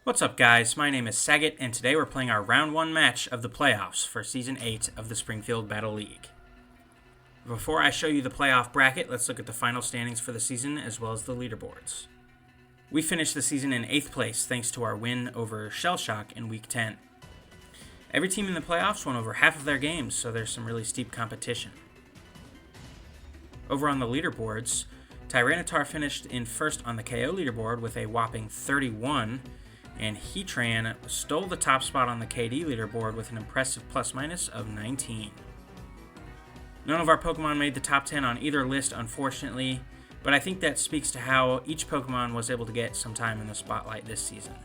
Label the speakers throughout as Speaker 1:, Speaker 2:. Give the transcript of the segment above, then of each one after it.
Speaker 1: What's up, guys? My name is Saget, and today we're playing our Round 1 match of the playoffs for Season 8 of the Springfield Battle League. Before I show you the playoff bracket, let's look at the final standings for the season as well as the leaderboards. We finished the season in 8th place thanks to our win over Shell Shock in Week 10. Every team in the playoffs won over half of their games, so there's some really steep competition. Over on the leaderboards, Tyranitar finished in first on the KO leaderboard with a whopping 31, and Heatran stole the top spot on the KD leaderboard with an impressive plus-minus of 19. None of our Pokemon made the top 10 on either list, unfortunately, but I think that speaks to how each Pokemon was able to get some time in the spotlight this season.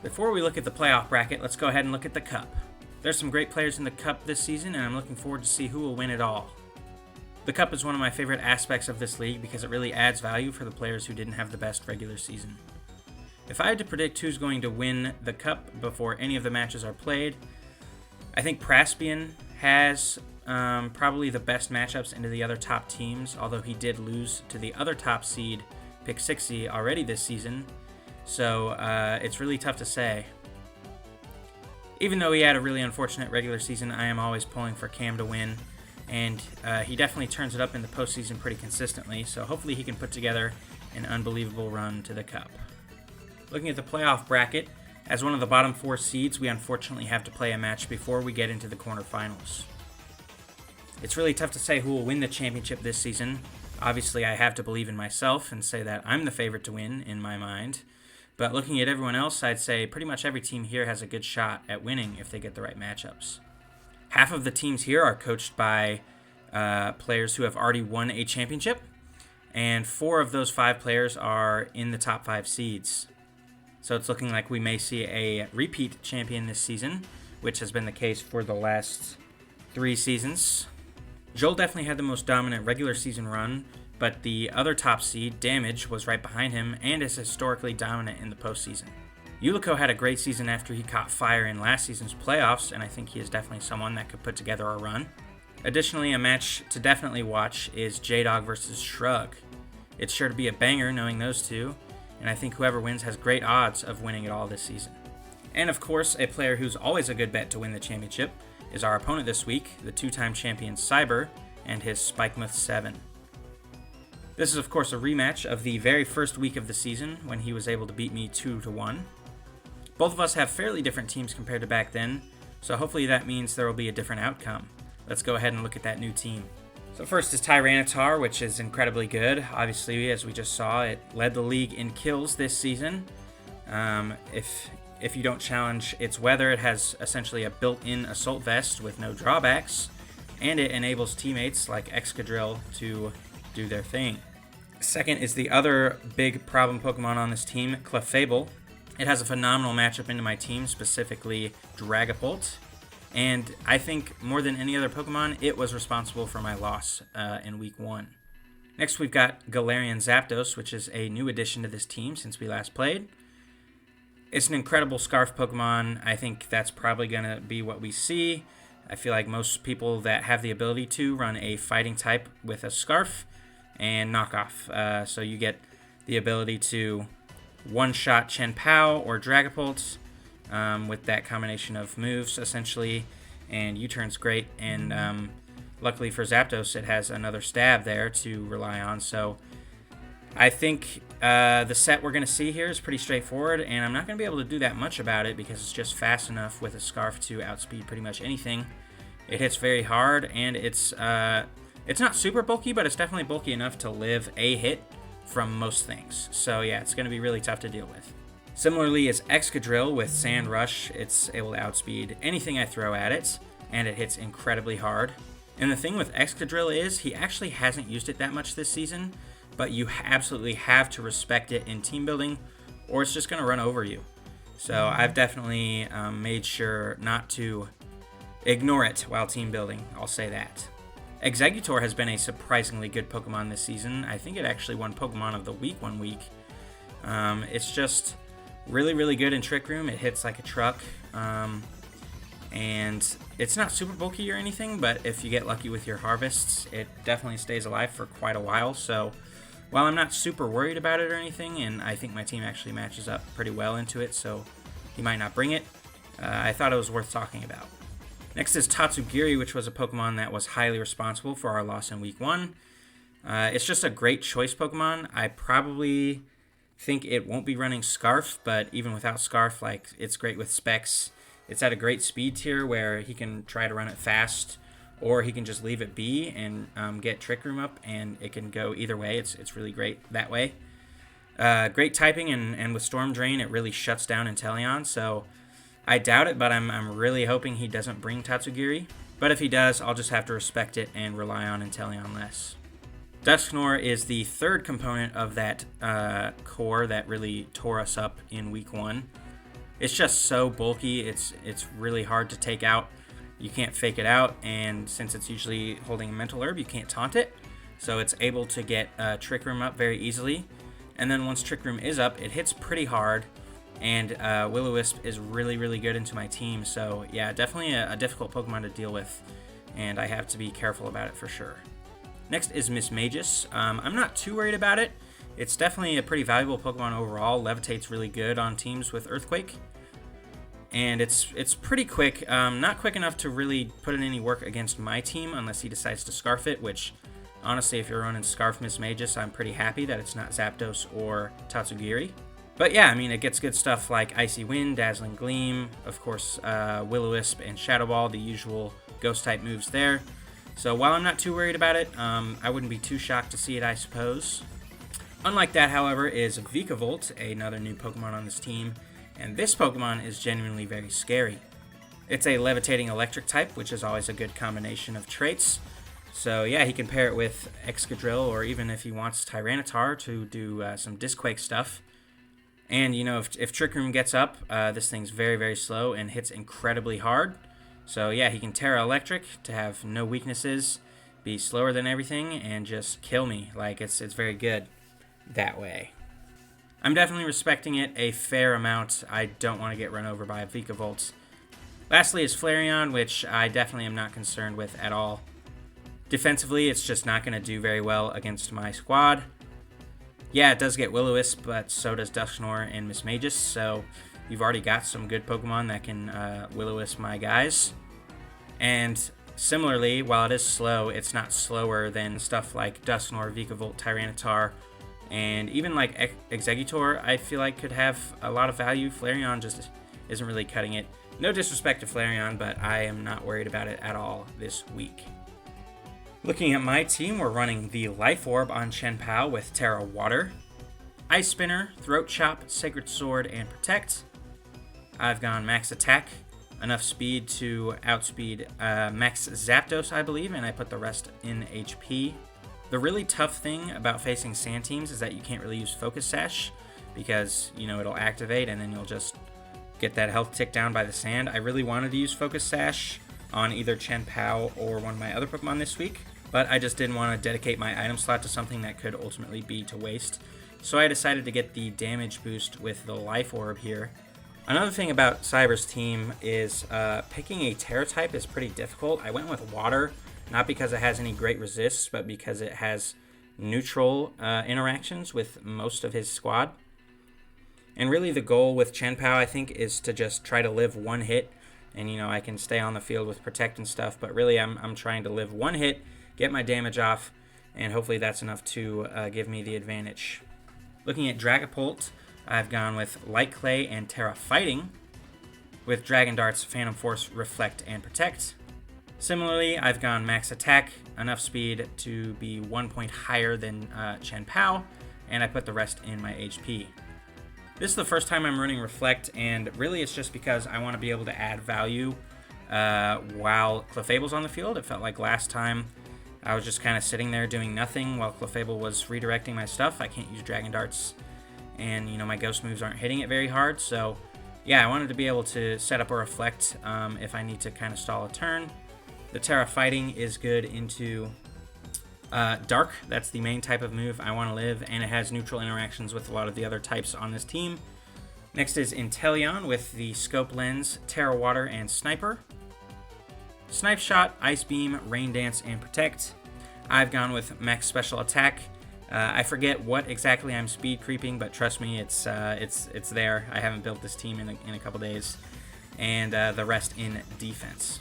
Speaker 1: Before we look at the playoff bracket, let's go ahead and look at the Cup. There's some great players in the Cup this season, and I'm looking forward to see who will win it all. The Cup is one of my favorite aspects of this league because it really adds value for the players who didn't have the best regular season. If I had to predict who's going to win the Cup before any of the matches are played, I think Praspian has probably the best matchups into the other top teams, although he did lose to the other top seed, Pixixie, already this season, so it's really tough to say. Even though he had a really unfortunate regular season, I am always pulling for Cam to win, and he definitely turns it up in the postseason pretty consistently, so hopefully he can put together an unbelievable run to the Cup. Looking at the playoff bracket, as one of the bottom 4 seeds, we unfortunately have to play a match before we get into the quarterfinals. It's really tough to say who will win the championship this season. Obviously, I have to believe in myself and say that I'm the favorite to win in my mind. But looking at everyone else, I'd say pretty much every team here has a good shot at winning if they get the right matchups. Half of the teams here are coached by players who have already won a championship, and 4 of those 5 players are in the top 5 seeds. So it's looking like we may see a repeat champion this season, which has been the case for the last 3 seasons. Joel definitely had the most dominant regular season run, but the other top seed, Damage, was right behind him and is historically dominant in the postseason. Yuliko had a great season after he caught fire in last season's playoffs, and I think he is definitely someone that could put together a run. Additionally, a match to definitely watch is J-Dog versus Shrug. It's sure to be a banger knowing those two, and I think whoever wins has great odds of winning it all this season. And of course, a player who's always a good bet to win the championship is our opponent this week, the 2-time champion Cyber and his Spikemuth Seven. This is of course a rematch of the very first week of the season when he was able to beat me 2-1. Both of us have fairly different teams compared to back then, so hopefully that means there will be a different outcome. Let's go ahead and look at that new team. So first is Tyranitar, which is incredibly good. Obviously, as we just saw, it led the league in kills this season. If you don't challenge its weather, it has essentially a built-in assault vest with no drawbacks, and it enables teammates like Excadrill to do their thing. Second is the other big problem Pokemon on this team, Clefable. It has a phenomenal matchup into my team, specifically Dragapult. And I think more than any other Pokemon, it was responsible for my loss in Week 1. Next, we've got Galarian Zapdos, which is a new addition to this team since we last played. It's an incredible Scarf Pokemon. I think that's probably going to be what we see. I feel like most people that have the ability to run a fighting type with a Scarf and knockoff. So you get the ability to one-shot CHIEN-PAO or Dragapult, with that combination of moves, essentially, and U-turn's great, and luckily for Zapdos, it has another stab there to rely on, so I think the set we're going to see here is pretty straightforward, and I'm not going to be able to do that much about it because it's just fast enough with a Scarf to outspeed pretty much anything. It hits very hard, and it's not super bulky, but it's definitely bulky enough to live a hit from most things, so yeah, it's going to be really tough to deal with. Similarly is Excadrill with Sand Rush. It's able to outspeed anything I throw at it, and it hits incredibly hard. And the thing with Excadrill is he actually hasn't used it that much this season, but you absolutely have to respect it in team building, or it's just going to run over you. So I've definitely made sure not to ignore it while team building, I'll say that. Exeggutor has been a surprisingly good Pokemon this season. I think it actually won Pokemon of the Week one week. It's just really good in Trick Room. It hits like a truck, and it's not super bulky or anything, but if you get lucky with your harvests, it definitely stays alive for quite a while. So while I'm not super worried about it or anything, and I think my team actually matches up pretty well into it, so he might not bring it. I thought it was worth talking about. Next is Tatsugiri, which was a Pokemon that was highly responsible for our loss in Week 1. It's just a great choice Pokemon. I probably think it won't be running Scarf, but even without Scarf, like, it's great with Specs. It's at a great speed tier where he can try to run it fast, or he can just leave it be and get Trick Room up, and it can go either way. It's really great that way. Great typing, and with Storm Drain, it really shuts down Inteleon, so I doubt it, but I'm really hoping he doesn't bring Tatsugiri. But if he does, I'll just have to respect it and rely on Inteleon less. Dusknoir is the third component of that core that really tore us up in Week 1. It's just so bulky, it's really hard to take out. You can't fake it out, and since it's usually holding a Mental Herb, you can't taunt it. So it's able to get Trick Room up very easily. And then once Trick Room is up, it hits pretty hard, and Will-O-Wisp is really, really good into my team. So yeah, definitely a difficult Pokemon to deal with, and I have to be careful about it for sure. Next is Mismagius. I'm not too worried about it. It's definitely a pretty valuable Pokemon overall. Levitate's really good on teams with Earthquake. And it's pretty quick. Not quick enough to really put in any work against my team unless he decides to Scarf it, which honestly, if you're running Scarf Mismagius, I'm pretty happy that it's not Zapdos or Tatsugiri. But yeah, I mean, it gets good stuff like Icy Wind, Dazzling Gleam, of course, Will-O-Wisp and Shadow Ball, the usual Ghost-type moves there. So while I'm not too worried about it, I wouldn't be too shocked to see it, I suppose. Unlike that, however, is Vikavolt, another new Pokemon on this team, and this Pokemon is genuinely very scary. It's a Levitating Electric type, which is always a good combination of traits. So yeah, he can pair it with Excadrill, or even if he wants Tyranitar to do some Disquake stuff. And you know, if Trick Room gets up, this thing's very, very slow and hits incredibly hard. So yeah, he can Terra Electric to have no weaknesses, be slower than everything, and just kill me. Like, it's very good that way. I'm definitely respecting it a fair amount. I don't want to get run over by a Vikavolt. Lastly is Flareon, which I definitely am not concerned with at all. Defensively, it's just not going to do very well against my squad. Yeah, it does get Will-O-Wisp, but so does Dusknoir and Mismagius, so you've already got some good Pokemon that can Will-O-Wisp my guys. And similarly, while it is slow, it's not slower than stuff like Dusknoir, Vikavolt, Tyranitar, and even like Exeggutor, I feel like could have a lot of value. Flareon just isn't really cutting it. No disrespect to Flareon, but I am not worried about it at all this week. Looking at my team, we're running the Life Orb on CHIEN-PAO with Terra Water, Ice Spinner, Throat Chop, Sacred Sword, and Protect. I've gone Max Attack, enough speed to outspeed Max Zapdos, I believe, and I put the rest in HP. The really tough thing about facing sand teams is that you can't really use Focus Sash because, you know, it'll activate and then you'll just get that health tick down by the sand. I really wanted to use Focus Sash on either CHIEN-PAO or one of my other Pokemon this week, but I just didn't want to dedicate my item slot to something that could ultimately be to waste. So I decided to get the damage boost with the Life Orb here. Another thing about Cyber's team is picking a Terra type is pretty difficult. I went with Water, not because it has any great resists, but because it has neutral interactions with most of his squad. And really the goal with CHIEN-PAO, I think, is to just try to live one hit. And, you know, I can stay on the field with Protect and stuff, but really I'm trying to live one hit, get my damage off, and hopefully that's enough to give me the advantage. Looking at Dragapult, I've gone with Light Clay and Terra Fighting, with Dragon Darts, Phantom Force, Reflect, and Protect. Similarly, I've gone Max Attack, enough speed to be 1 point higher than CHIEN-PAO, and I put the rest in my HP. This is the first time I'm running Reflect, and really it's just because I want to be able to add value while Clefable's on the field. It felt like last time I was just kind of sitting there doing nothing while Clefable was redirecting my stuff. I can't use Dragon Darts, and you know, my Ghost moves aren't hitting it very hard, so yeah, I wanted to be able to set up a Reflect if I need to kind of stall a turn. The Terra Fighting is good into Dark. That's the main type of move I want to live, and it has neutral interactions with a lot of the other types on this team. Next is Inteleon with the Scope Lens, Terra Water, and Sniper. Snipe Shot, Ice Beam, Rain Dance, and Protect. I've gone with Max Special Attack, I forget what exactly I'm speed creeping, but trust me, it's there. I haven't built this team in a couple days. And the rest in defense.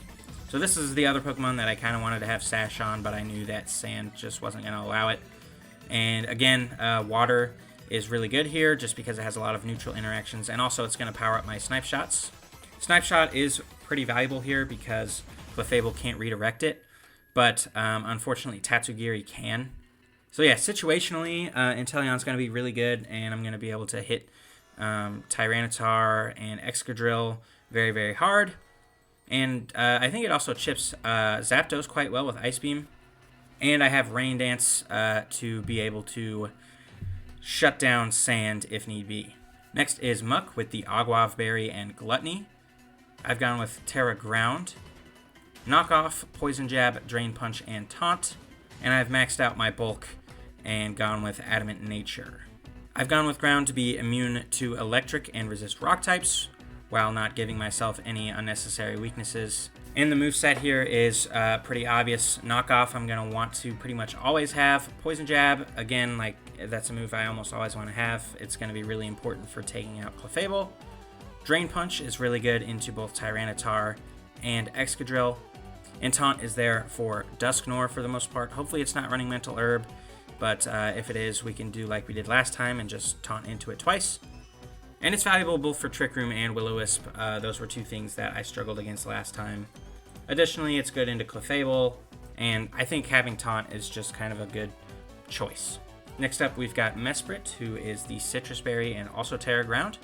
Speaker 1: So this is the other Pokemon that I kind of wanted to have Sash on, but I knew that Sand just wasn't going to allow it. And again, Water is really good here just because it has a lot of neutral interactions, and also it's going to power up my Snipe Shots. Snipe Shot is pretty valuable here because Clefable can't redirect it, but unfortunately Tatsugiri can. So yeah, situationally, Inteleon's going to be really good, and I'm going to be able to hit Tyranitar and Excadrill very, very hard. And I think it also chips Zapdos quite well with Ice Beam. And I have Rain Dance to be able to shut down Sand if need be. Next is Muck with the Aguav Berry and Gluttony. I've gone with Terra Ground, Knockoff, Poison Jab, Drain Punch, and Taunt. And I've maxed out my Bulk and gone with Adamant Nature. I've gone with Ground to be immune to Electric and resist Rock types, while not giving myself any unnecessary weaknesses. And the moveset here is pretty obvious. Knockoff, I'm going to want to pretty much always have. Poison Jab, again, like that's a move I almost always want to have. It's going to be really important for taking out Clefable. Drain Punch is really good into both Tyranitar and Excadrill. And Taunt is there for Dusknoir for the most part. Hopefully it's not running Mental Herb, but if it is, we can do like we did last time and just Taunt into it twice. And it's valuable both for Trick Room and Will-O-Wisp. Those were two things that I struggled against last time. Additionally, it's good into Clefable, and I think having Taunt is just kind of a good choice. Next up, we've got Mesprit, who is the Citrus Berry and also Terra Ground.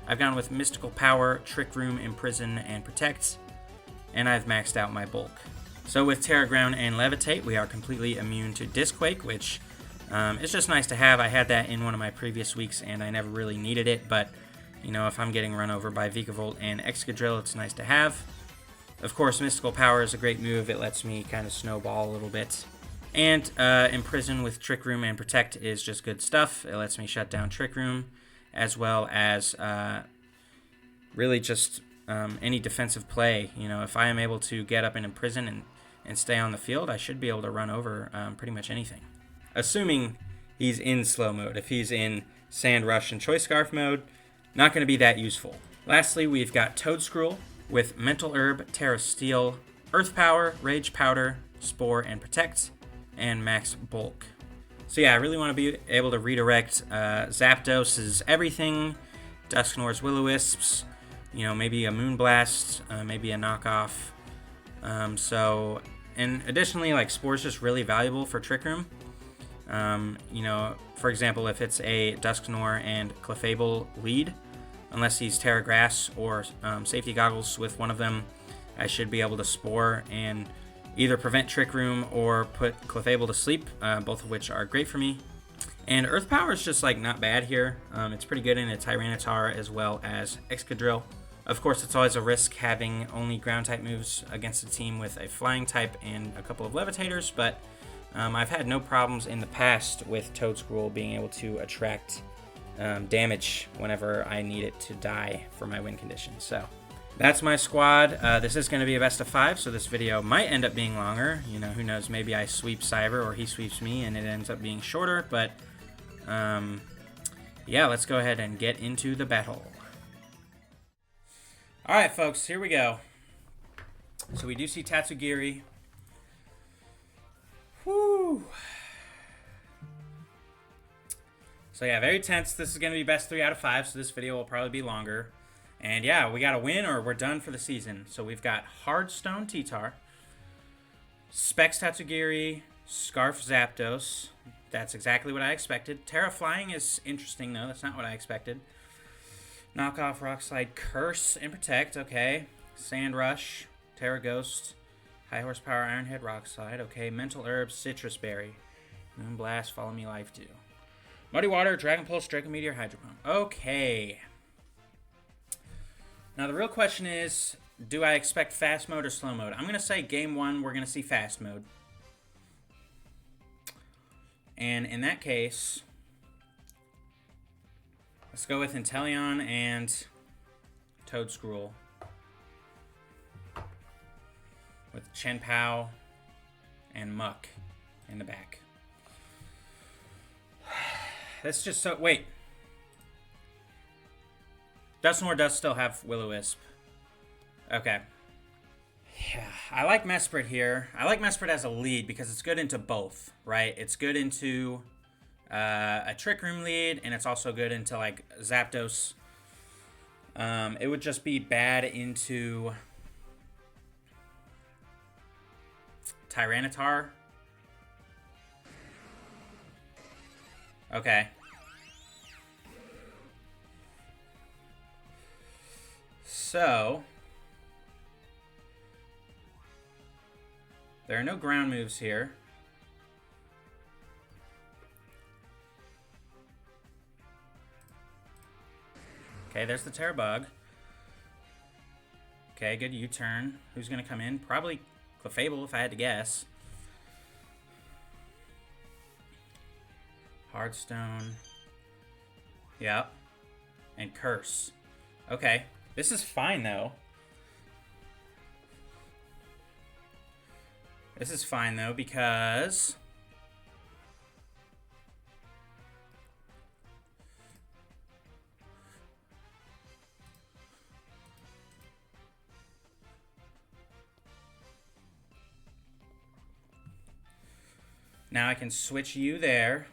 Speaker 1: I've gone with Mystical Power, Trick Room, Imprison, and Protect, and I've maxed out my Bulk. So with Terra Ground and Levitate, we are completely immune to Disquake, which it's just nice to have. I had that in one of my previous weeks, and I never really needed it, but, you know, if I'm getting run over by Vikavolt and Excadrill, it's nice to have. Of course, Mystical Power is a great move. It lets me kind of snowball a little bit. And Imprison with Trick Room and Protect is just good stuff. It lets me shut down Trick Room, as well as really just any defensive play. You know, if I am able to get up and Imprison and stay on the field, I should be able to run over pretty much anything. Assuming he's in slow mode. If he's in Sand Rush and Choice Scarf mode, not going to be that useful. Lastly, we've got Toedscruel with Mental Herb, Terra Steel, Earth Power, Rage Powder, Spore, and Protect, and Max Bulk. So yeah, I really want to be able to redirect Zapdos's everything, Dusknoir's Will-O-Wisps, you know, maybe a Moonblast, maybe a Knockoff. And additionally, like, Spore's just really valuable for Trick Room. You know, for example, if it's a Dusknoir and Clefable lead, unless he's Terra Grass or Safety Goggles with one of them, I should be able to Spore and either prevent Trick Room or put Clefable to sleep, both of which are great for me. And Earth Power is just, like, not bad here. It's pretty good in a Tyranitar as well as Excadrill. Of course, it's always a risk having only Ground-type moves against a team with a Flying type and a couple of Levitators, but I've had no problems in the past with Toedscruel being able to attract damage whenever I need it to die for my win condition. So that's my squad. This is going to be a best of 5, so this video might end up being longer. You know, who knows? Maybe I sweep Cyber or he sweeps me and it ends up being shorter. But yeah, let's go ahead and get into the battle. All right, folks, here we go. So we do see Tatsugiri. Whew. So yeah, very tense. This is going to be best 3 out of 5, so this video will probably be longer. And yeah, we got to win or we're done for the season. So we've got Hardstone T-Tar, Specs Tatsugiri, Scarf Zapdos. That's exactly what I expected. Terra Flying is interesting, though. That's not what I expected. Knockoff, Rock Slide, Curse, and Protect. Okay. Sand Rush, Terra Ghost, High Horsepower, Ironhead, Rock Slide. Okay. Mental Herb, Citrus Berry, Moonblast, Follow Me, Life Dew. Muddy Water, Dragon Pulse, Draco Meteor, Hydro Pump. Okay. Now the real question is, do I expect fast mode or slow mode? I'm going to say game 1, we're going to see fast mode. And in that case, let's go with Inteleon and Toedscruel. With CHIEN-PAO and Muck in the back. That's just so... Wait. Dusknoir does still have Will-O-Wisp. Okay. Yeah, I like Mesprit here. I like Mesprit as a lead because it's good into both, right? It's good into a Trick Room lead, and it's also good into, like, Zapdos. It would just be bad into Tyranitar. Okay. So, there are no ground moves here. Okay, there's the Terrabug. Okay, good U-turn. Who's going to come in? Probably Clefable, if I had to guess. Hardstone. Yep. And Curse. Okay. This is fine, though. This is fine, though, because... now I can switch you there.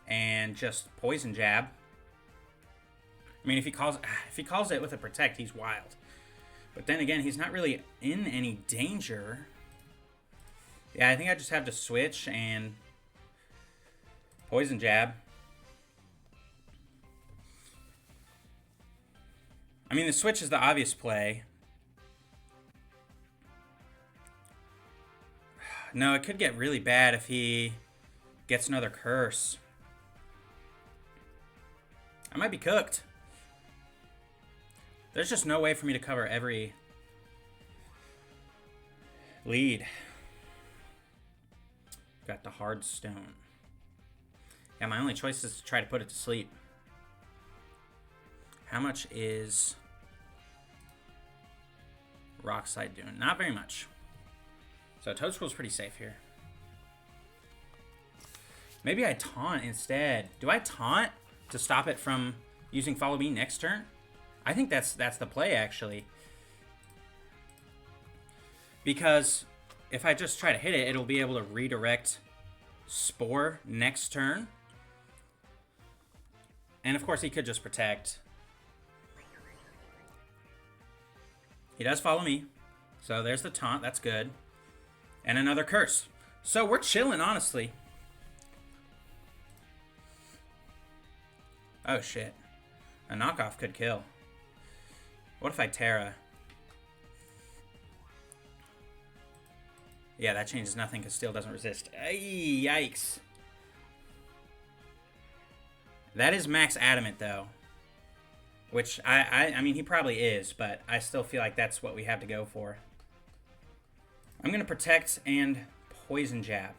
Speaker 1: And just Poison Jab. I mean, if he calls it with a Protect, he's wild. But then again, he's not really in any danger. Yeah, I think I just have to switch and Poison Jab. I mean, the switch is the obvious play. No, it could get really bad if he gets another Curse. I might be cooked. There's just no way for me to cover every lead. Got the hard stone. Yeah, my only choice is to try to put it to sleep. How much is Rockslide doing? Not very much. So Toadsquirrel's pretty safe here. Maybe I taunt instead. Do I taunt to stop it from using Follow Me next turn? I think that's the play, actually. Because if I just try to hit it, it'll be able to redirect Spore next turn. And of course, he could just Protect. He does Follow Me. So there's the taunt. That's good. And another Curse. So we're chilling, honestly. Oh, shit. A knockoff could kill. What if I Terra? Yeah, that changes nothing because Steel doesn't resist. Ay, yikes. That is max Adamant, though. Which, I mean, he probably is, but I still feel like that's what we have to go for. I'm going to Protect and Poison Jab.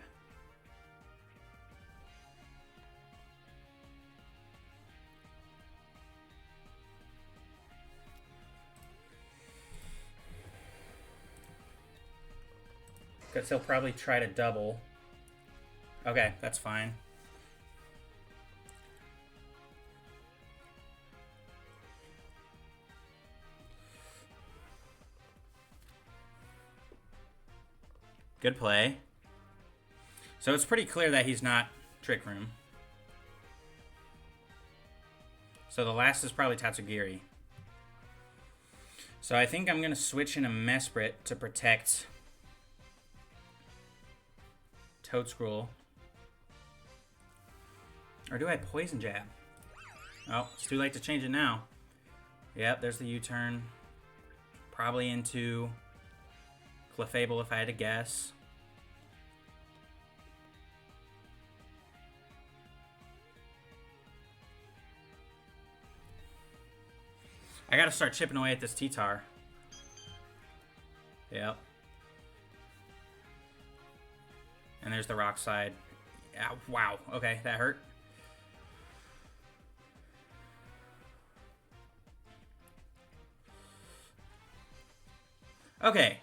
Speaker 1: Because he'll probably try to double. Okay, that's fine. Good play. So it's pretty clear that he's not Trick Room. So the last is probably Tatsugiri. So I think I'm going to switch in a Mesprit to protect Toadsquirrel. Or do I Poison Jab? Oh, it's too late to change it now. Yep, there's the U-turn. Probably into Clefable if I had to guess. I gotta start chipping away at this T-Tar. Yep. And there's the rock side. Yeah, wow. Okay, that hurt. Okay.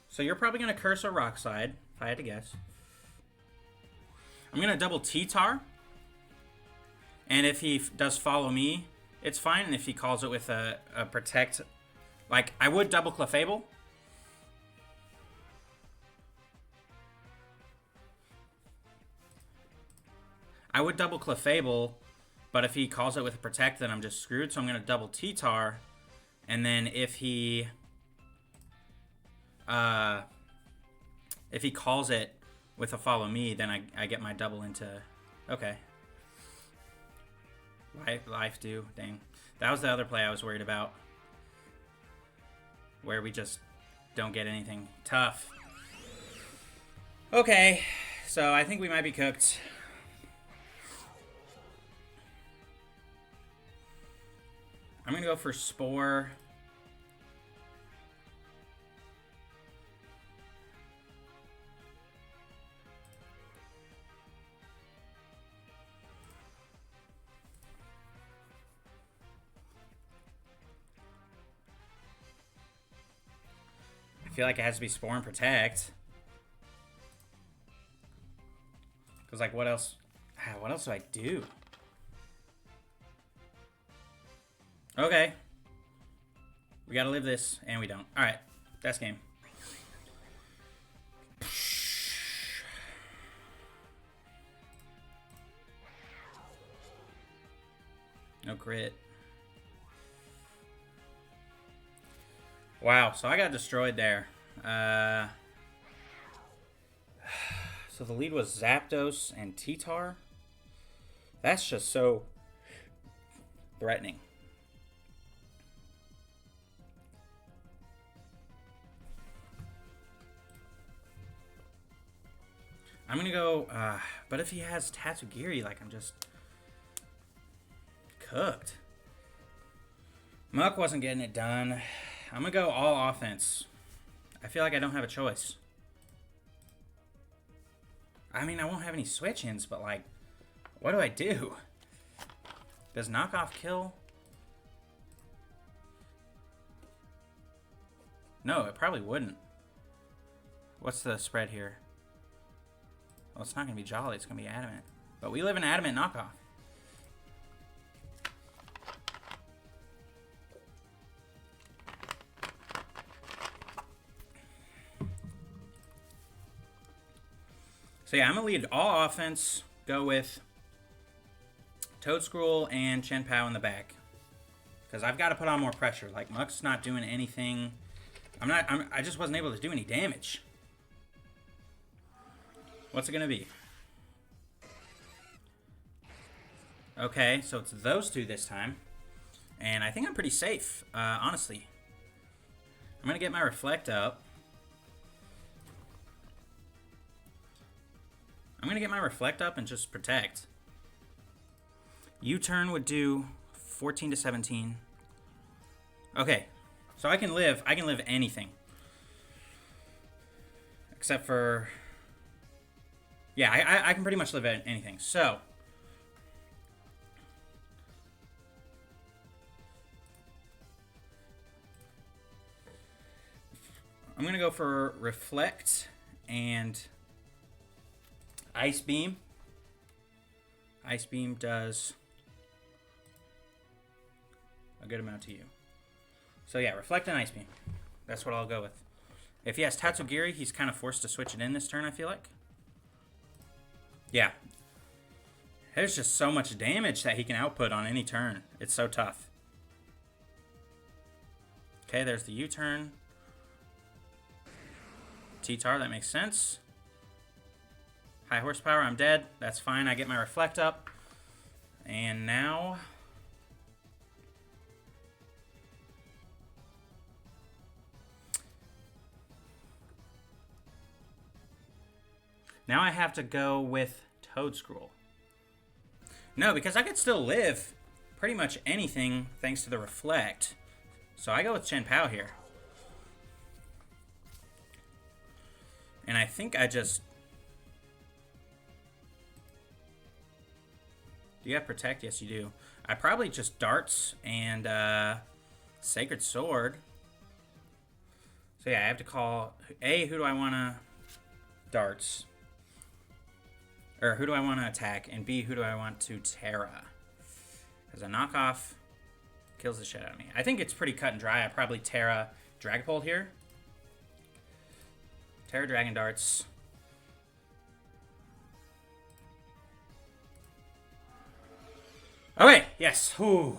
Speaker 1: So you're probably gonna curse a rock side, if I had to guess. I'm going to double T-Tar. And if he does follow me, it's fine. And if he calls it with a protect, like, I would double Clefable. I would double Clefable, but if he calls it with a protect, then I'm just screwed. So I'm going to double T-Tar. And then if he calls it with a follow me, then I get my double into... Okay. Life do. Dang. That was the other play I was worried about. Where we just don't get anything. Tough. Okay. So I think we might be cooked. I'm going to go for Spore. I feel like it has to be Spore and Protect. Because, like, what else? What else do I do? Okay. We gotta live this, and we don't. Alright, that's game. No crit. Wow, so I got destroyed there. So the lead was Zapdos and T-Tar. That's just so threatening. I'm gonna go, but if he has Tatsugiri, like, I'm just cooked. Muk wasn't getting it done. I'm gonna go all offense. I feel like I don't have a choice. I mean, I won't have any switch-ins, but, like, what do I do? Does knockoff kill? No, it probably wouldn't. What's the spread here? Well, it's not going to be Jolly, it's going to be Adamant. But we live in Adamant knockoff. So yeah, I'm going to lead all offense, go with Toedscruel and CHIEN-PAO in the back. Because I've got to put on more pressure. Like, Muk's not doing anything. I just wasn't able to do any damage. What's it going to be? Okay, so it's those two this time. And I think I'm pretty safe, honestly. I'm going to get my Reflect up. I'm going to get my Reflect up and just protect. U-turn would do 14 to 17. Okay, so I can live anything. Except for... Yeah, I can pretty much live anything. So... I'm going to go for Reflect and Ice Beam. Ice Beam does a good amount to you. So yeah, Reflect and Ice Beam. That's what I'll go with. If he has Tatsugiri, he's kind of forced to switch it in this turn, I feel like. Yeah. There's just so much damage that he can output on any turn. It's so tough. Okay, there's the U-turn. T-Tar, that makes sense. High horsepower, I'm dead. That's fine, I get my Reflect up. And now... Now I have to go with Toedscruel. No, because I could still live pretty much anything thanks to the Reflect. So I go with CHIEN-PAO here. And I think I just... Do you have Protect? Yes, you do. I probably just Darts and Sacred Sword. So yeah, I have to call... A, who do I want to... darts? Or who do I want to attack? And B, who do I want to Terra? Because a knockoff kills the shit out of me. I think it's pretty cut and dry. I probably Terra Dragapult here. Terra Dragon Darts. Okay, yes. Ooh.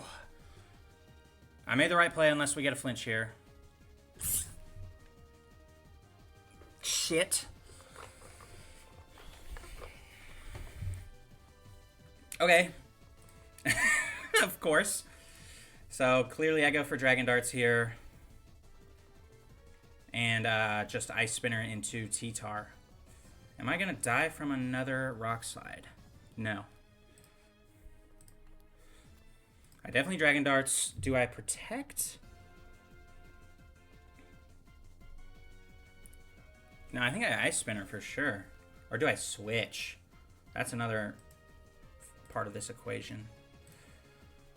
Speaker 1: I made the right play unless we get a flinch here. Shit. Okay. Of course. So clearly I go for Dragon Darts here. And just Ice Spinner into T-Tar. Am I going to die from another Rock Slide? No. I definitely Dragon Darts. Do I protect? No, I think I Ice Spinner for sure. Or do I switch? That's another part of this equation.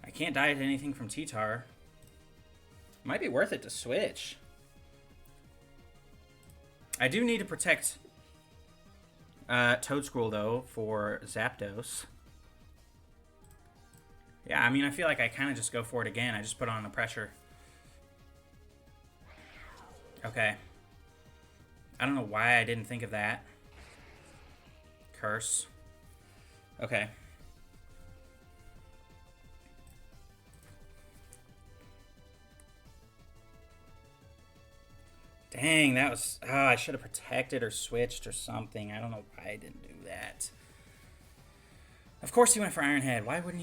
Speaker 1: I can't die to anything from T-Tar. Might be worth it to switch. I do need to protect Toedscruel, though, for Zapdos. Yeah, I mean, I feel like I kind of just go for it again. I just put on the pressure. Okay. I don't know why I didn't think of that. Curse. Okay. Dang, that was... Oh, I should have protected or switched or something. I don't know why I didn't do that. Of course he went for Iron Head. Why would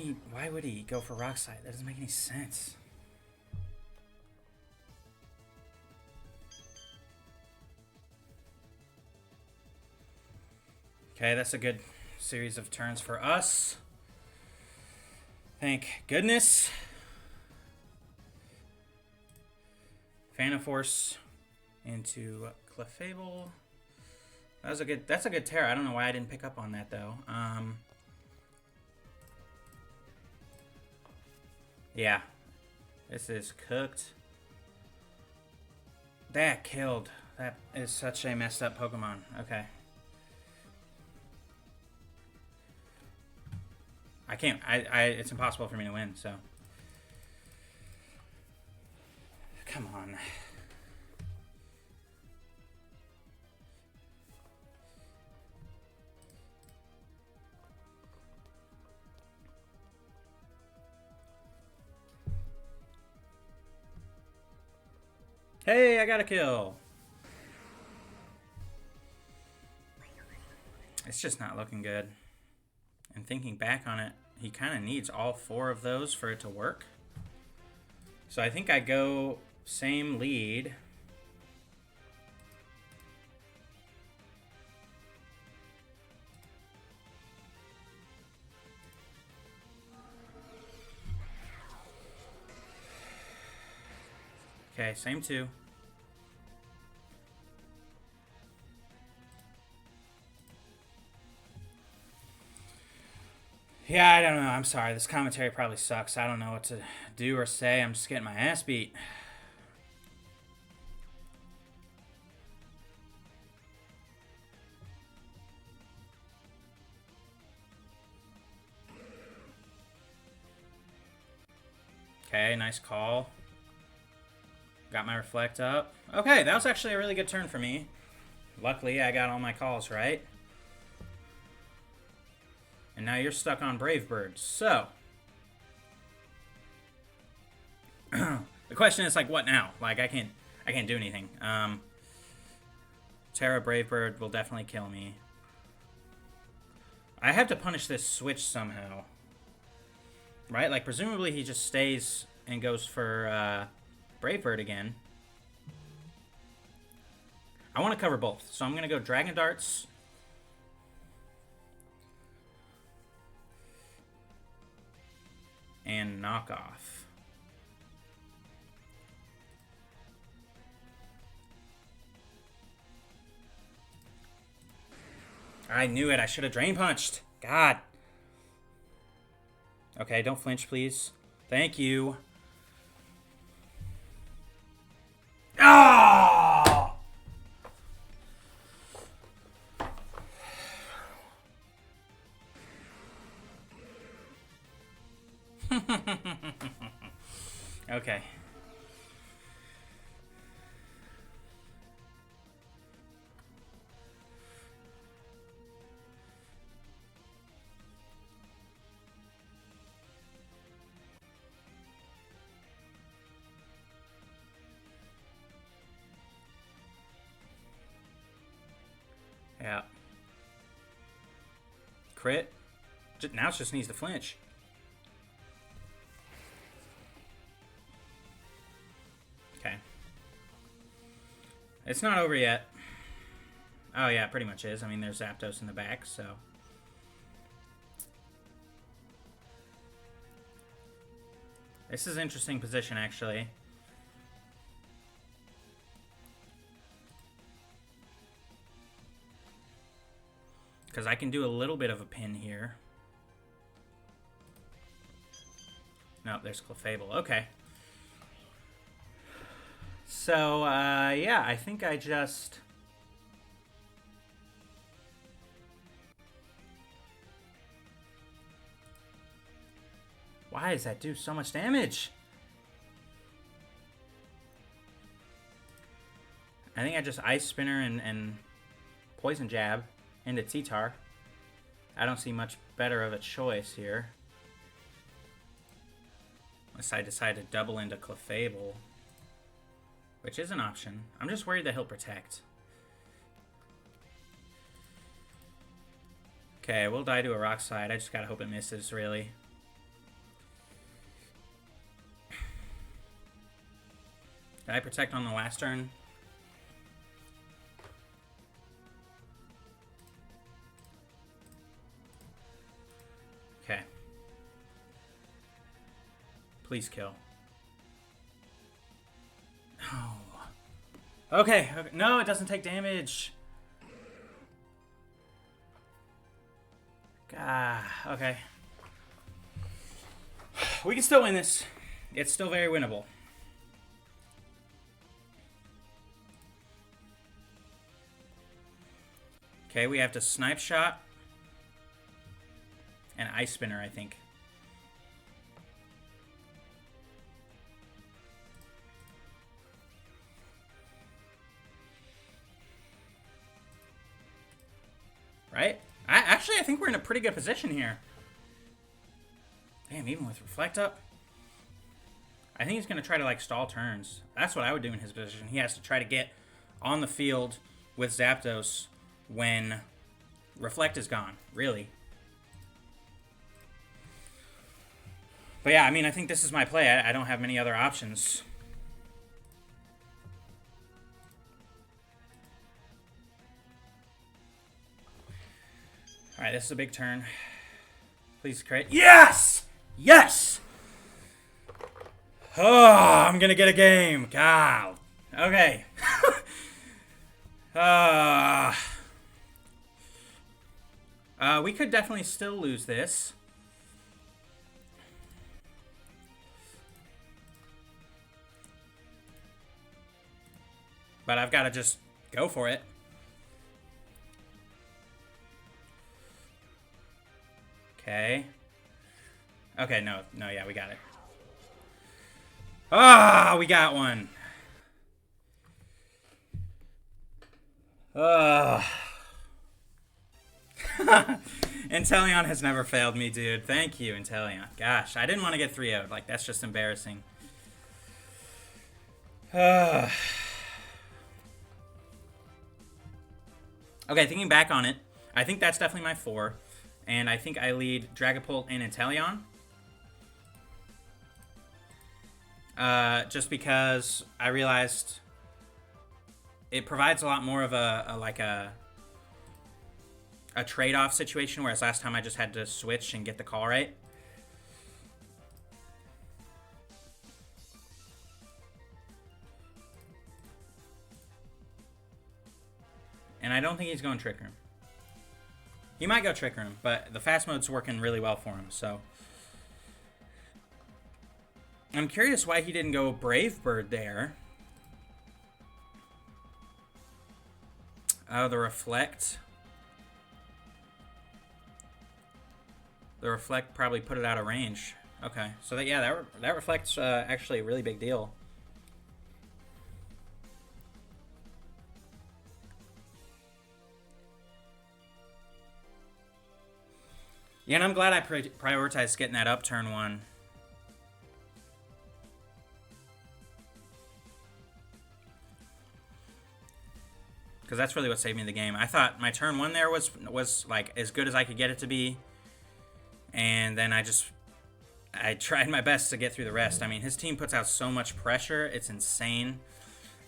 Speaker 1: he go for Rock Slide? That doesn't make any sense. Okay, that's a good series of turns for us. Thank goodness. Phantom Force into Clefable. That's a good Terra. I don't know why I didn't pick up on that though. Yeah. This is cooked. That killed. That is such a messed up Pokemon. Okay. I can't. It's impossible for me to win, so. Come on. Hey, I got a kill. It's just not looking good. And thinking back on it, he kind of needs all 4 of those for it to work. So I think I go same lead. Okay, same 2. Yeah, I don't know. I'm sorry. This commentary probably sucks. I don't know what to do or say. I'm just getting my ass beat. Okay, nice call. Got my Reflect up. Okay, that was actually a really good turn for me. Luckily, I got all my calls right. And now you're stuck on Brave Bird. So, the question is like, what now? Like, I can't do anything. Terra Brave Bird will definitely kill me. I have to punish this switch somehow, right? Like, presumably he just stays and goes for Brave Bird again. I want to cover both, so I'm going to go Dragon Darts. And Knockoff. I knew it. I should have Drain Punched. God. Okay, don't flinch, please. Thank you. Ah! Okay. Yeah. Crit. Now it just needs to flinch. Okay. It's not over yet. Oh yeah, it pretty much is. I mean, there's Zapdos in the back, so... This is an interesting position, actually. Because I can do a little bit of a pin here. Nope, there's Clefable. Okay. So, yeah, I think I just... Why does that do so much damage? I think I just Ice Spinner and Poison Jab into T-Tar. I don't see much better of a choice here. Unless I decide to double into Clefable, which is an option. I'm just worried that he'll protect. Okay, we'll die to a Rock Slide. I just gotta hope it misses, really. Did I protect on the last turn? Okay. Please kill. Oh. Okay. No, it doesn't take damage. God. Okay. We can still win this. It's still very winnable. Okay, we have to Snipe Shot and Ice Spinner, I think. Right? Actually, I think we're in a pretty good position here. Damn, even with Reflect up. I think he's going to try to, like, stall turns. That's what I would do in his position. He has to try to get on the field with Zapdos when Reflect is gone, really. But yeah, I mean, I think this is my play. I don't have many other options. Alright, this is a big turn. Please crit. Yes! Yes! Oh, I'm gonna get a game. God. Okay. We could definitely still lose this. But I've got to just go for it. Okay. Okay, no, yeah, we got it. Ah, we got one. Inteleon has never failed me, dude. Thank you, Inteleon. Gosh, I didn't want to get 3-0'd. Like, that's just embarrassing. Okay, thinking back on it, I think that's definitely my 4. And I think I lead Dragapult and Inteleon. Just because I realized it provides a lot more of a trade-off situation, whereas last time I just had to switch and get the call right. And I don't think he's going Trick Room. He might go Trick Room, but the fast mode's working really well for him, so. I'm curious why he didn't go Brave Bird there. Oh, the Reflect. The Reflect probably put it out of range. Okay, so that reflects actually a really big deal. Yeah, and I'm glad I prioritized getting that up turn 1. Because that's really what saved me the game. I thought my turn 1 there was like as good as I could get it to be. And then I tried my best to get through the rest. I mean, his team puts out so much pressure. It's insane.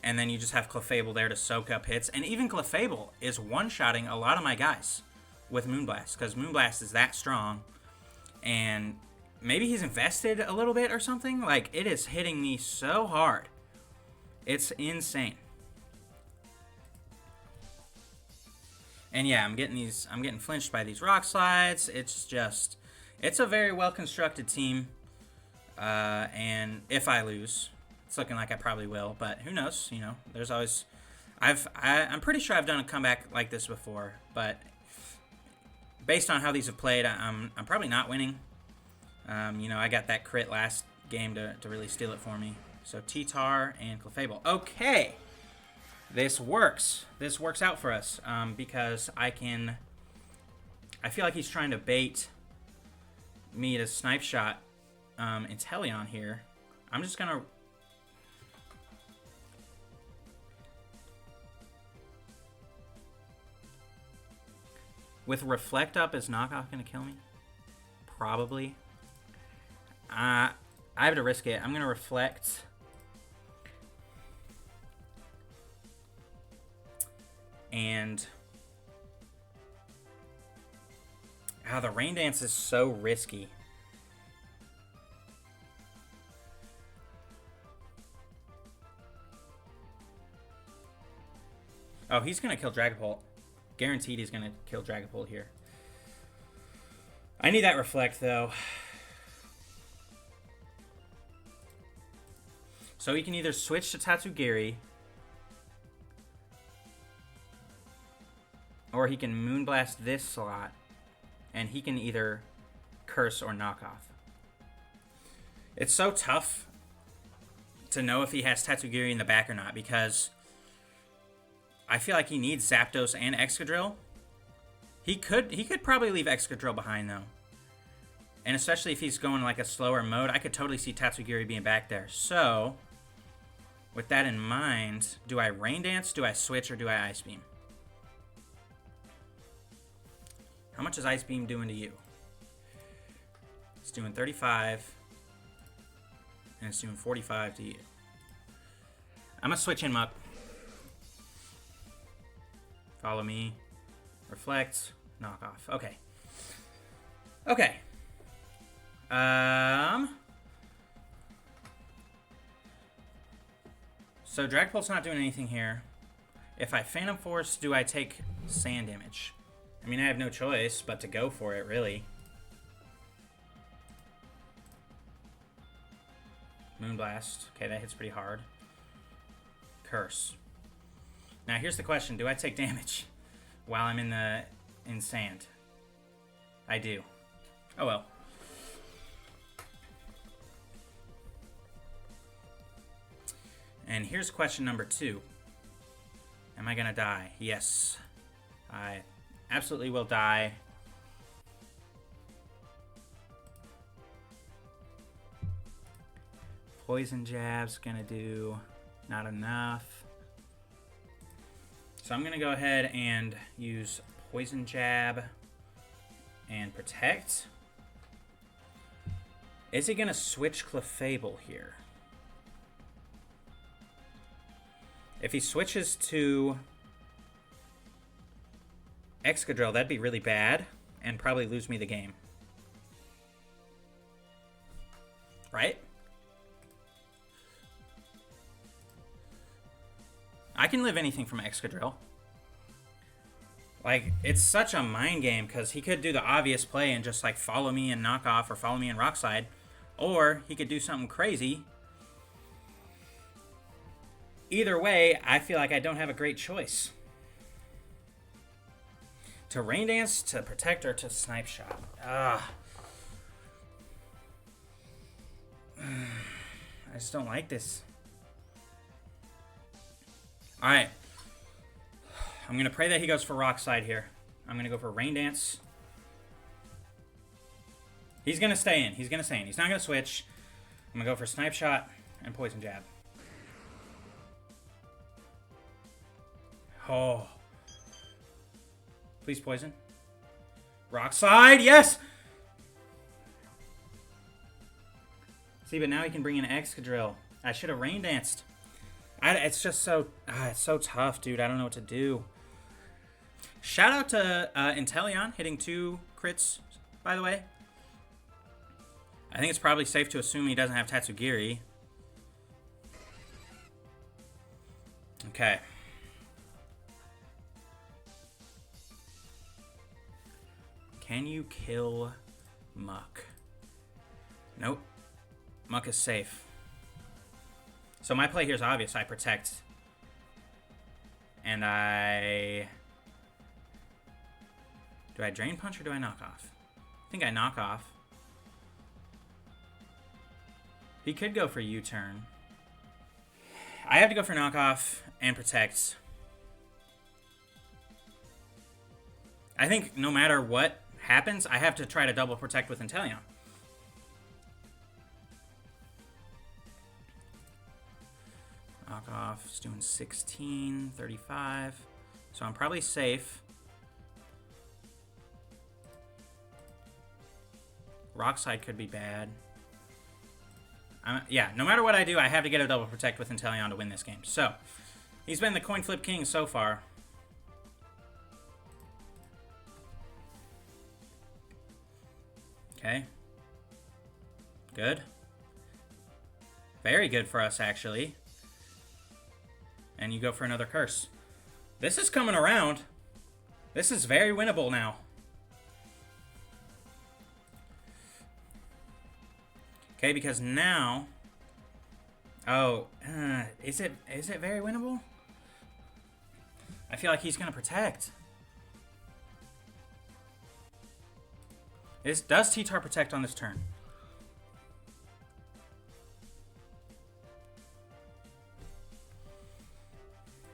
Speaker 1: And then you just have Clefable there to soak up hits. And even Clefable is one-shotting a lot of my guys with Moonblast. Because Moonblast is that strong. And maybe he's invested a little bit or something. Like, it is hitting me so hard. It's insane. And yeah, I'm getting flinched by these rock slides. It's a very well-constructed team. And if I lose, it's looking like I probably will, but who knows? You know, there's always. I'm pretty sure I've done a comeback like this before, but based on how these have played, I'm probably not winning. You know, I got that crit last game to really steal it for me. So T-Tar and Clefable. Okay, this works. This works out for us because I feel like he's trying to bait me to snipe shot Inteleon here. I'm just gonna. With Reflect Up, is Knockoff going to kill me? Probably. I have to risk it. I'm going to Reflect. And... the Rain Dance is so risky. Oh, he's going to kill Dragapult. Guaranteed he's going to kill Dragapult here. I need that Reflect, though. So he can either switch to Tatsugiri, or he can Moonblast this slot, and he can either Curse or Knock Off. It's so tough to know if he has Tatsugiri in the back or not, because I feel like he needs Zapdos and Excadrill. He could probably leave Excadrill behind, though. And especially if he's going like a slower mode, I could totally see Tatsugiri being back there. So, with that in mind, do I Rain Dance, do I switch, or do I Ice Beam? How much is Ice Beam doing to you? It's doing 35. And it's doing 45 to you. I'm going to switch in Muck. Follow me. Reflect. Knock off. Okay. Okay. So Dragapult's not doing anything here. If I Phantom Force, do I take sand damage? I mean, I have no choice but to go for it, really. Moonblast. Okay, that hits pretty hard. Curse. Now, here's the question. Do I take damage while I'm in sand? I do. Oh, well. And here's question number 2. Am I going to die? Yes. I absolutely will die. Poison Jab's going to do not enough. So I'm going to go ahead and use Poison Jab and Protect. Is he going to switch Clefable here? If he switches to Excadrill, that'd be really bad and probably lose me the game. Right? I can live anything from Excadrill. Like, it's such a mind game because he could do the obvious play and just, like, follow me and knock off or follow me and rock slide. Or he could do something crazy. Either way, I feel like I don't have a great choice. To Rain Dance, to Protect, or to Snipe Shot. I just don't like this. Alright. I'm going to pray that he goes for Rock Slide here. I'm going to go for Rain Dance. He's going to stay in. He's going to stay in. He's not going to switch. I'm going to go for Snipe Shot and Poison Jab. Oh. Please Poison. Rock Slide. Yes! See, but now he can bring in Excadrill. I should have Rain Danced. It's just so... it's so tough, dude. I don't know what to do. Shout out to Inteleon hitting 2 crits, by the way. I think it's probably safe to assume he doesn't have Tatsugiri. Okay. Can you kill Muk? Nope. Muk is safe. So my play here is obvious. I protect. And I... Do I Drain Punch or do I knock off? I think I knock off. He could go for U-turn. I have to go for knockoff and protect. I think no matter what happens, I have to try to double protect with Inteleon. Knockoff is doing 16, 35. So I'm probably safe. Rock Slide could be bad. Yeah, no matter what I do, I have to get a double protect with Inteleon to win this game. So, he's been the coin flip king so far. Okay. Good. Very good for us, actually. And you go for another curse. This is coming around. This is very winnable now. Okay, because now... Oh, is it very winnable? I feel like he's going to protect. Does T-Tar protect on this turn?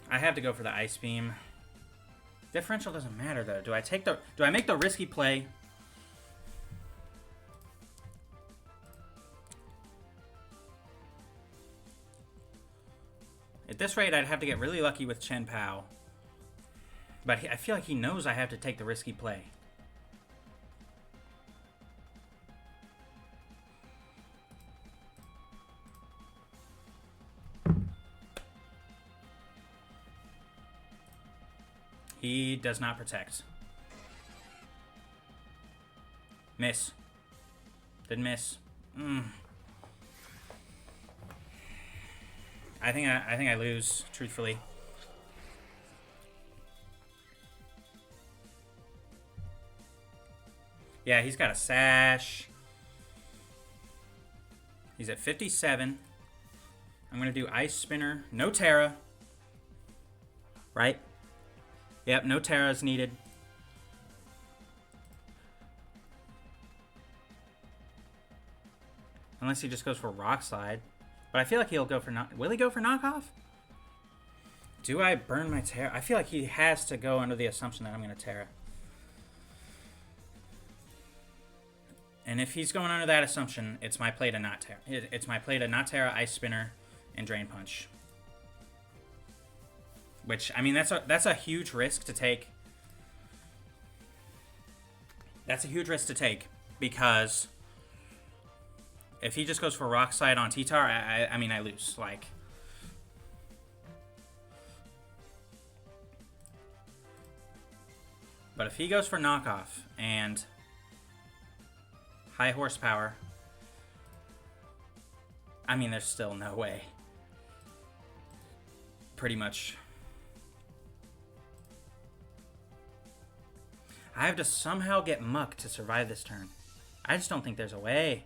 Speaker 1: I have to go for the Ice Beam. Differential doesn't matter, though. Do I make the risky play? At this rate, I'd have to get really lucky with CHIEN-PAO. But I feel like he knows I have to take the risky play. He does not protect. Miss. Didn't miss. I think I lose, truthfully. Yeah, he's got a Sash. He's at 57. I'm going to do Ice Spinner. No Terra. Right? Yep, no Terra is needed. Unless he just goes for Rock Slide. But I feel like he'll go for... Will he go for knockoff? Do I burn my Terra? I feel like he has to go under the assumption that I'm going to Terra. And if he's going under that assumption, it's my play to not Terra. It's my play to not Terra, Ice Spinner, and Drain Punch. Which, I mean, that's a huge risk to take. That's a huge risk to take. Because... if he just goes for Rock Slide on T-Tar, I mean, I lose. Like, but if he goes for knockoff and high horsepower, I mean, there's still no way. Pretty much. I have to somehow get Muk to survive this turn. I just don't think there's a way.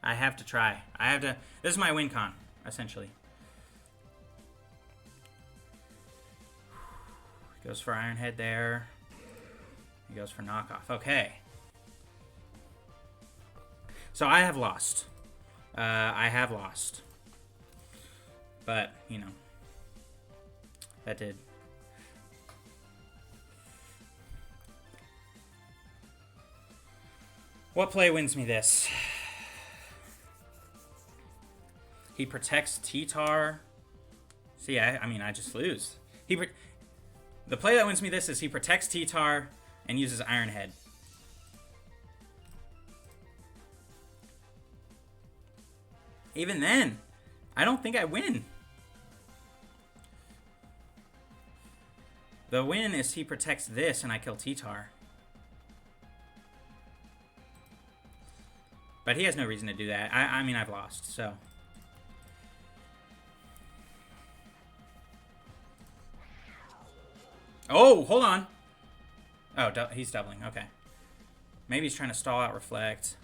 Speaker 1: I have to try. I have to... This is my win con, essentially. Goes for Iron Head there. goes for knockoff. Okay. So I have lost. But, you know, that did. What play wins me this? He protects T-Tar. See, I mean, I just lose. The play that wins me this is he protects T-Tar and uses Iron Head. Even then, I don't think I win. The win is he protects this and I kill T-Tar. But he has no reason to do that. I mean, I've lost, so. Oh, hold on. Oh, he's doubling. Okay. Maybe he's trying to stall out Reflect.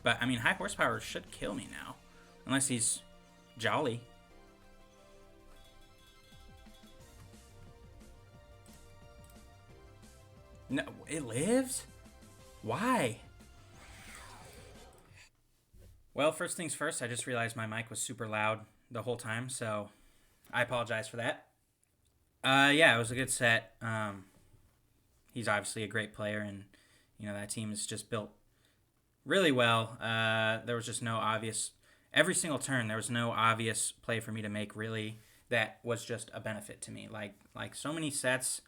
Speaker 1: But, I mean, high horsepower should kill me now. Unless he's jolly. No, it lives? Why? Well, first things first, I just realized my mic was super loud the whole time, so I apologize for that. Yeah, it was a good set. He's obviously a great player, and, you know, that team is just built really well. There was just no obvious... Every single turn, there was no obvious play for me to make, really, that was just a benefit to me. Like so many sets,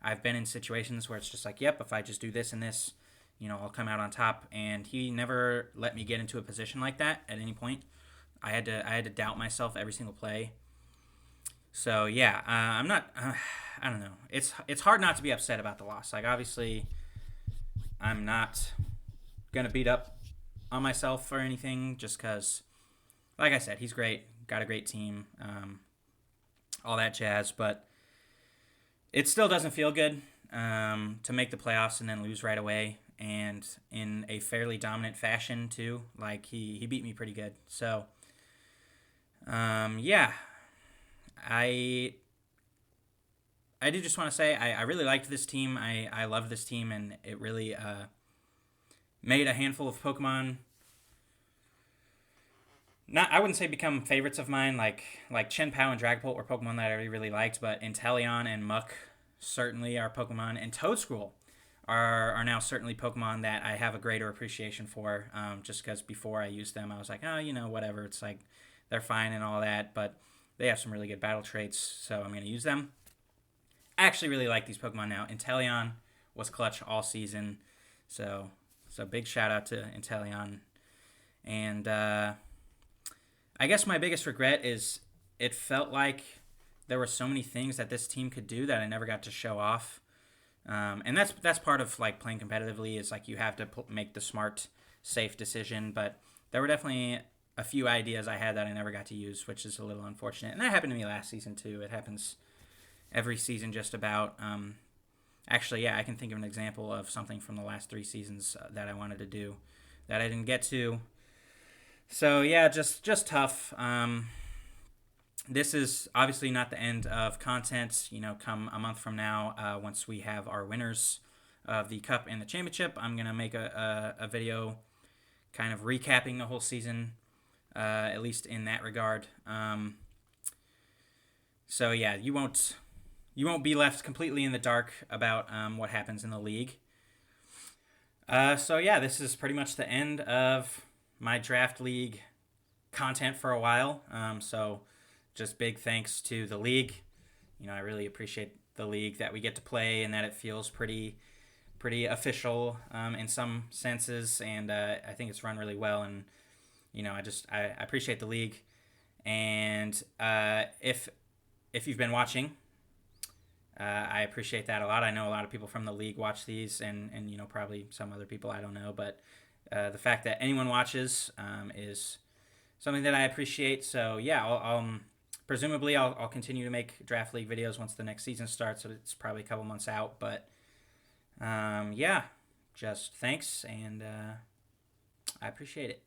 Speaker 1: I've been in situations where it's just like, yep, if I just do this and this, you know, I'll come out on top. And he never let me get into a position like that at any point. I had to doubt myself every single play. So, yeah, I'm not... I don't know. It's hard not to be upset about the loss. Like, obviously, I'm not going to beat up on myself or anything just because... Like I said, he's great, got a great team, all that jazz, but it still doesn't feel good to make the playoffs and then lose right away, and in a fairly dominant fashion, too. Like, he beat me pretty good. So, yeah, I do just want to say I really liked this team. I love this team, and it really made a handful of Pokemon... I wouldn't say become favorites of mine, like CHIEN-PAO and Dragapult were Pokemon that I really liked, but Inteleon and Muk certainly are Pokemon, and Toedscool are now certainly Pokemon that I have a greater appreciation for, just because before I used them, I was like, oh, you know, whatever, it's like, they're fine and all that, but they have some really good battle traits, so I'm going to use them. I actually really like these Pokemon now. Inteleon was clutch all season, so big shout out to Inteleon, and, I guess my biggest regret is it felt like there were so many things that this team could do that I never got to show off. And that's part of like playing competitively, is like you have to make the smart, safe decision. But there were definitely a few ideas I had that I never got to use, which is a little unfortunate. And that happened to me last season too. It happens every season just about. Actually, yeah, I can think of an example of something from the last 3 seasons that I wanted to do that I didn't get to. So, yeah, just tough. This is obviously not the end of content. You know, come a month from now, once we have our winners of the Cup and the Championship, I'm going to make a video kind of recapping the whole season, at least in that regard. So, yeah, you won't be left completely in the dark about what happens in the league. So, yeah, this is pretty much the end of my draft league content for a while. So just big thanks to the league. You know, I really appreciate the league that we get to play and that it feels pretty official in some senses. And I think it's run really well. And, you know, I appreciate the league. And if you've been watching, I appreciate that a lot. I know a lot of people from the league watch these and you know, probably some other people I don't know, but the fact that anyone watches is something that I appreciate. So yeah, I'll presumably I'll continue to make draft league videos once the next season starts. So it's probably a couple months out, but yeah, just thanks, and I appreciate it.